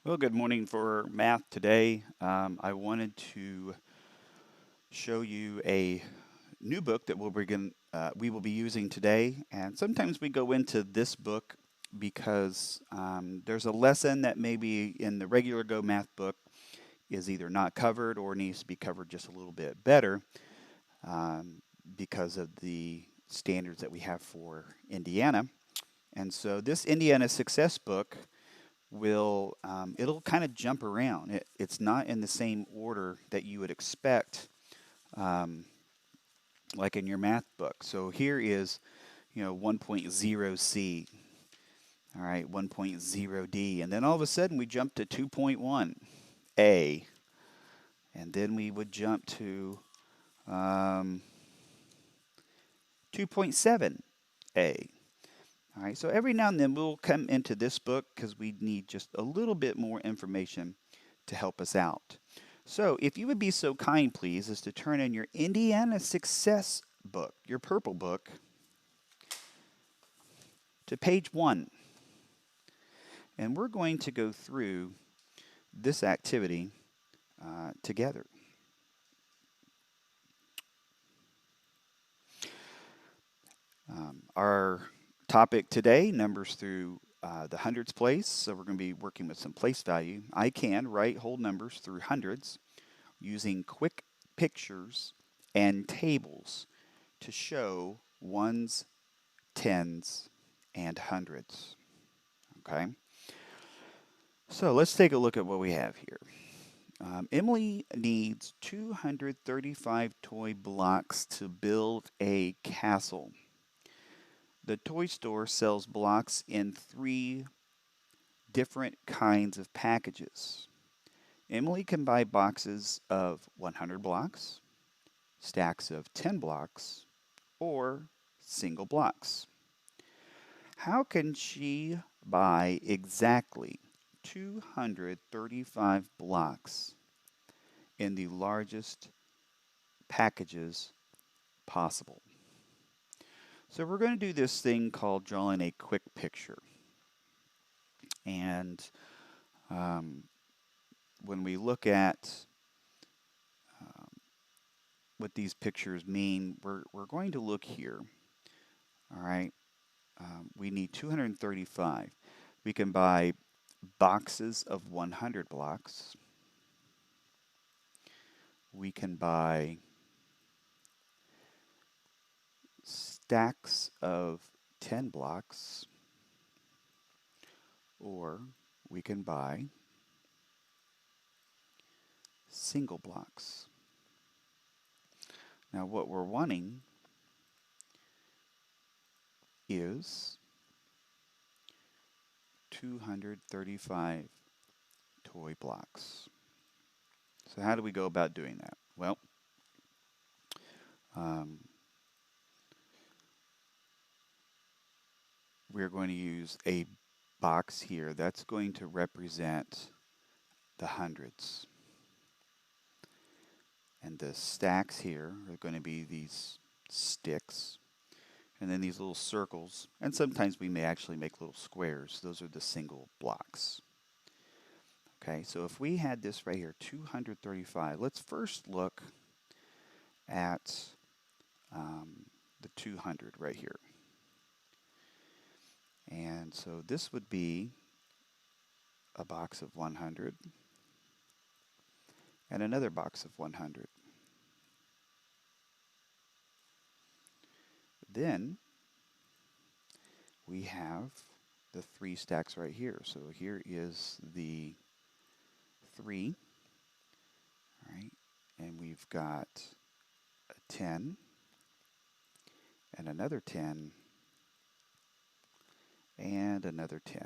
Well, good morning for math today. I wanted to show you a new book that we will be using today. And sometimes we go into this book because there's a lesson that maybe in the regular Go Math book is either not covered or needs to be covered just a little bit better um, because of the standards that we have for Indiana. And so this Indiana Success book it'll kind of jump around. It's not in the same order that you would expect, um, like in your math book. So here is, 1.0C, all right, 1.0D, and then all of a sudden we jump to 2.1A, and then we would jump to um, 2.7A. All right, so every now and then we'll come into this book because we need just a little bit more information to help us out. So, if you would be so kind, please, as to turn in your Indiana Success book, your purple book, to page 1. And we're going to go through this activity together. Our topic today, numbers through the hundreds place. So, we're going to be working with some place value. I can write whole numbers through hundreds using quick pictures and tables to show ones, tens, and hundreds. Okay, so let's take a look at what we have here. Emily needs 235 toy blocks to build a castle. The toy store sells blocks in 3 different kinds of packages. Emily can buy boxes of 100 blocks, stacks of 10 blocks, or single blocks. How can she buy exactly 235 blocks in the largest packages possible? So we're going to do this thing called drawing a quick picture. And um, when we look at um, what these pictures mean, we're going to look here. All right. We need 235. We can buy boxes of 100 blocks. We can buy stacks of 10 blocks, or we can buy single blocks. Now, what we're wanting is 235 toy blocks. So, how do we go about doing that? Well, um, we're going to use a box here that's going to represent the hundreds. And the stacks here are going to be these sticks, and then these little circles, and sometimes we may actually make little squares. Those are the single blocks. Okay, so if we had this right here, 235, let's first look at the 200 right here. And so this would be a box of 100 and another box of 100. Then we have the 3 stacks right here. So here is the 3, all right, and we've got a 10 and another 10 and another 10.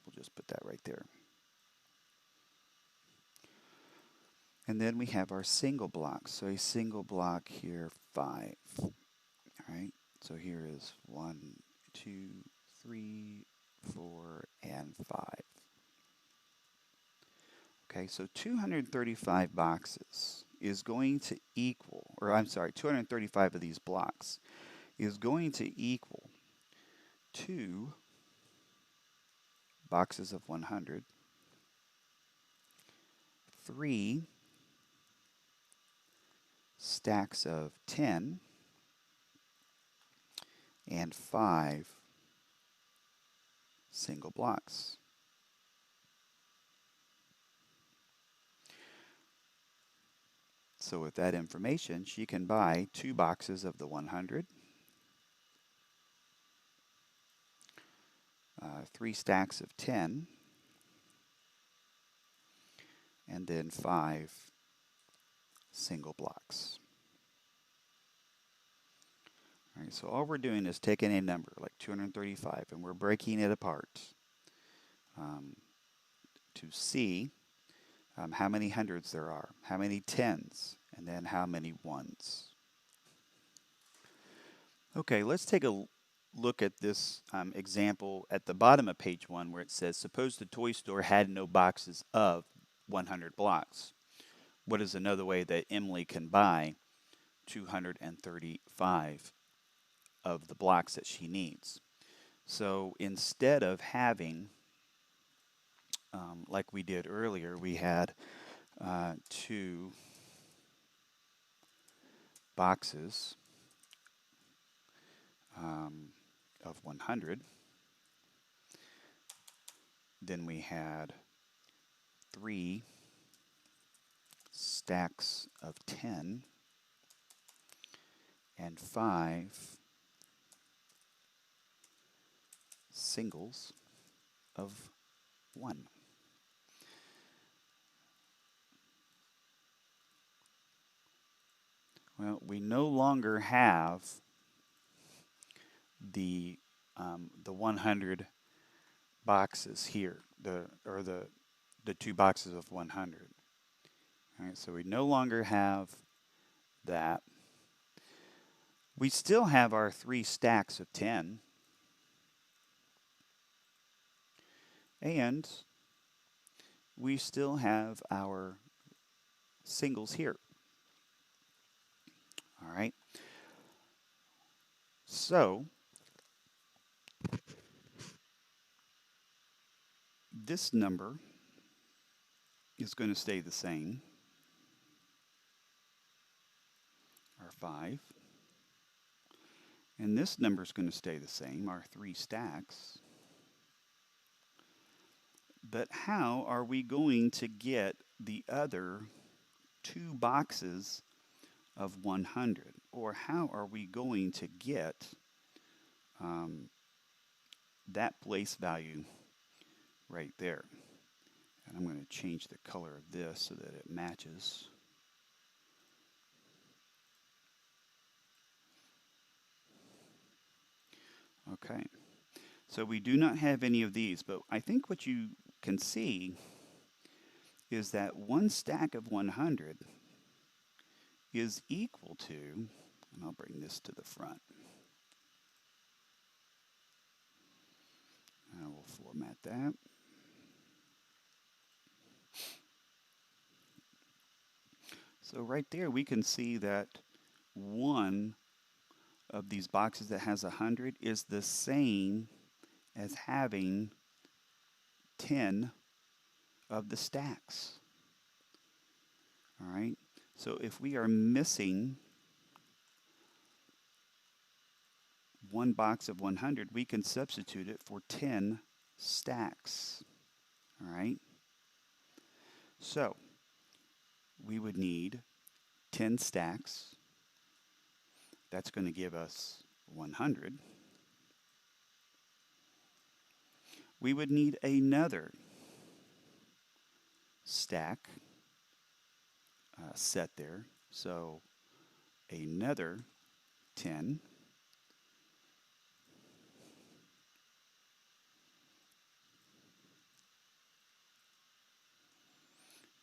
We'll just put that right there. And then we have our single blocks. So a single block here, 5. All right, so here is 1, 2, 3, 4, and 5. Okay, so 235 boxes is going to equal, or I'm sorry, 235 of these blocks is going to equal 2 boxes of 100 3 stacks of 10 and 5 single blocks. So with that information, she can buy 2 boxes of the 100, 3 stacks of 10, and then 5 single blocks. All right, so all we're doing is taking a number like 235 and we're breaking it apart to see how many hundreds there are, how many tens, and then how many ones. Okay, let's take a look at this example at the bottom of page 1 where it says, suppose the toy store had no boxes of 100 blocks. What is another way that Emily can buy 235 of the blocks that she needs? So instead of having, like we did earlier, we had 2 boxes of 100. Then we had 3 stacks of 10 and 5 singles of 1. Well, we no longer have the 100 boxes here, the 2 boxes of 100. All right, so we no longer have that. We still have our 3 stacks of 10, and we still have our singles here. All right. So this number is going to stay the same, our 5. And this number is going to stay the same, our 3 stacks. But how are we going to get the other 2 boxes of 100? Or how are we going to get that place value right there? And I'm going to change the color of this so that it matches. Okay, so we do not have any of these, but I think what you can see is that 1 stack of 100 is equal to, and I'll bring this to the front. I will format that. So right there we can see that one of these boxes that has 100 is the same as having 10 of the stacks. All right, so if we are missing 1 box of 100, we can substitute it for 10 stacks. All right, so we would need 10 stacks. That's going to give us 100. We would need another stack set there. So another 10.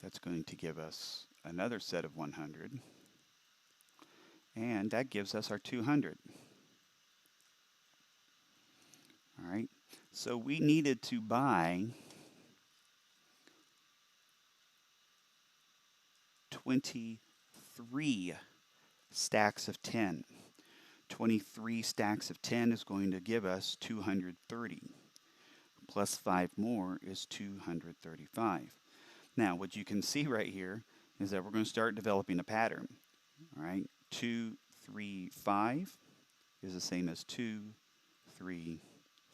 That's going to give us another set of 100. And that gives us our 200. All right, so we needed to buy 23 stacks of 10. 23 stacks of 10 is going to give us 230. Plus 5 more is 235. Now, what you can see right here is that we're going to start developing a pattern. All right, 2, 3, 5 is the same as 2, 3,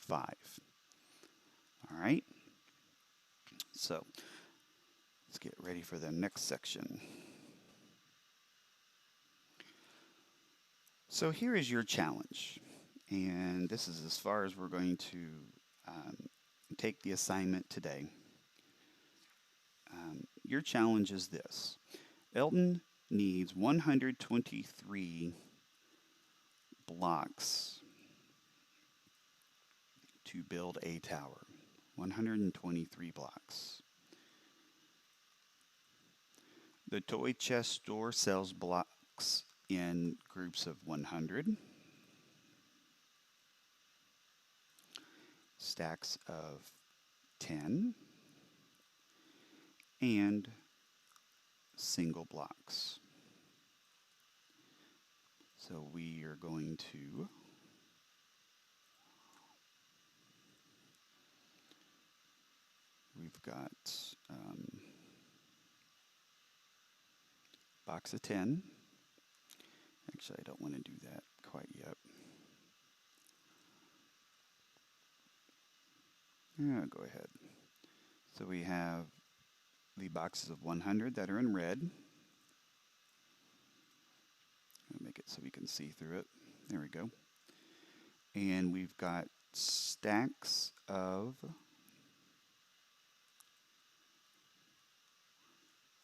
5. All right, so let's get ready for the next section. So here is your challenge, and this is as far as we're going to take the assignment today. Your challenge is this. Elton needs 123 blocks to build a tower. 123 blocks. The toy chest store sells blocks in groups of 100, stacks of 10, and single blocks. So we are going to we've got box of 10. Actually, I don't want to do that quite yet. Yeah, go ahead. So we have the boxes of 100 that are in red. I'll make it so we can see through it. There we go. And we've got stacks of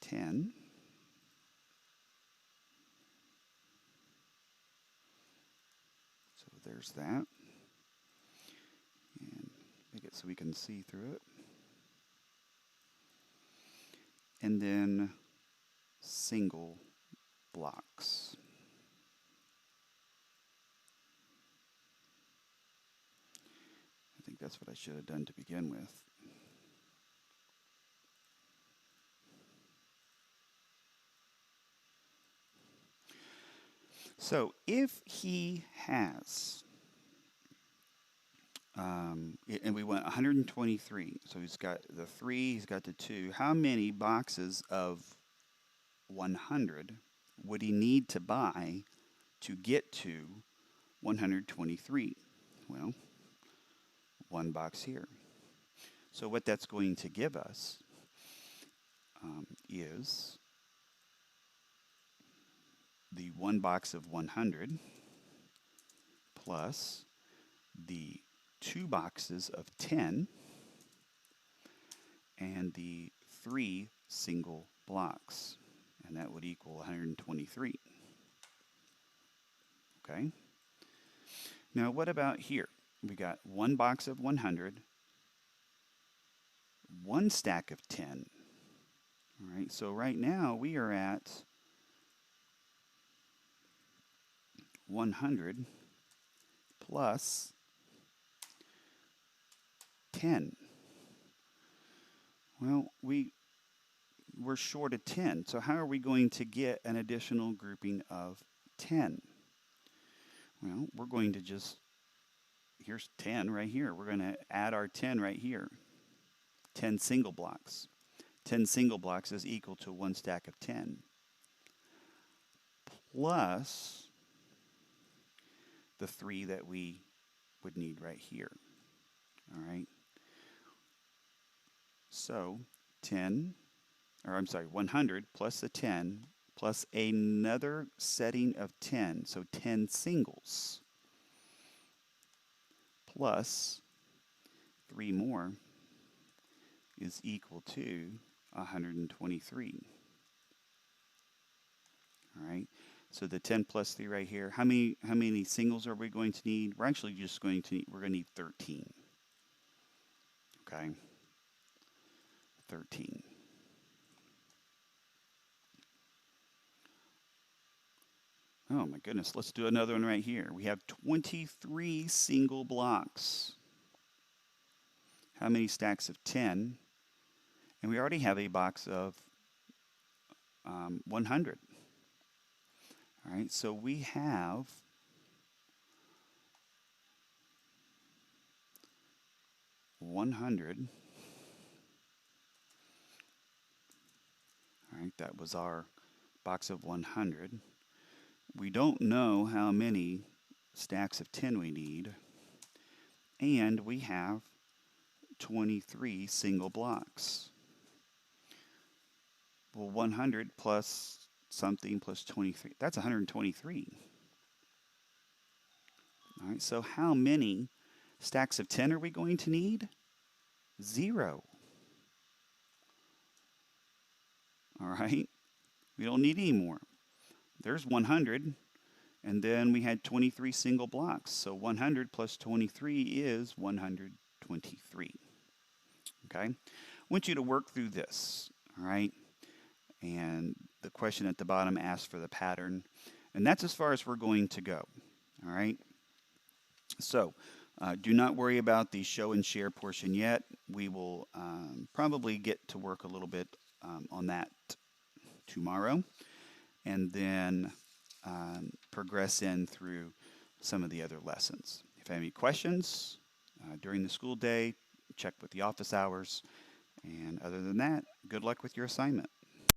10. So there's that. And make it so we can see through it. And then single blocks. I think that's what I should have done to begin with. So if he has, and we went 123, so he's got the 3, he's got the 2, how many boxes of 100 would he need to buy to get to 123? Well, one box here. So what that's going to give us is the one box of 100 plus the 2 boxes of 10 and the 3 single blocks, and that would equal 123. Okay. Now what about here? We got 1 box of 100, 1 stack of 10. All right, so right now we are at 100 plus 10. Well, we're short of 10, so how are we going to get an additional grouping of 10? Well, we're going to just, here's 10 right here. We're going to add our 10 right here. 10 single blocks. 10 single blocks is equal to 1 stack of 10. Plus the 3 that we would need right here. All right. So 100 plus the 10 plus another setting of 10, so 10 singles, plus 3 more is equal to 123. All right. So the 10 plus 3 right here, how many singles are we going to need? We're actually just going to need 13. Okay. 13. Oh my goodness, let's do another one right here. We have 23 single blocks. How many stacks of 10? And we already have a box of 100. All right, so we have 100 All right, that was our box of 100. We don't know how many stacks of 10 we need, and we have 23 single blocks. Well, 100 plus something plus 23, that's 123. All right, so how many stacks of 10 are we going to need? 0. All right, we don't need any more. There's 100, and then we had 23 single blocks. So 100 plus 23 is 123. Okay, I want you to work through this. All right, and the question at the bottom asks for the pattern, and that's as far as we're going to go. All right, so do not worry about the show and share portion yet. We will probably get to work a little bit on that tomorrow, and then progress in through some of the other lessons. If you have any questions during the school day, check with the office hours. And other than that, good luck with your assignment.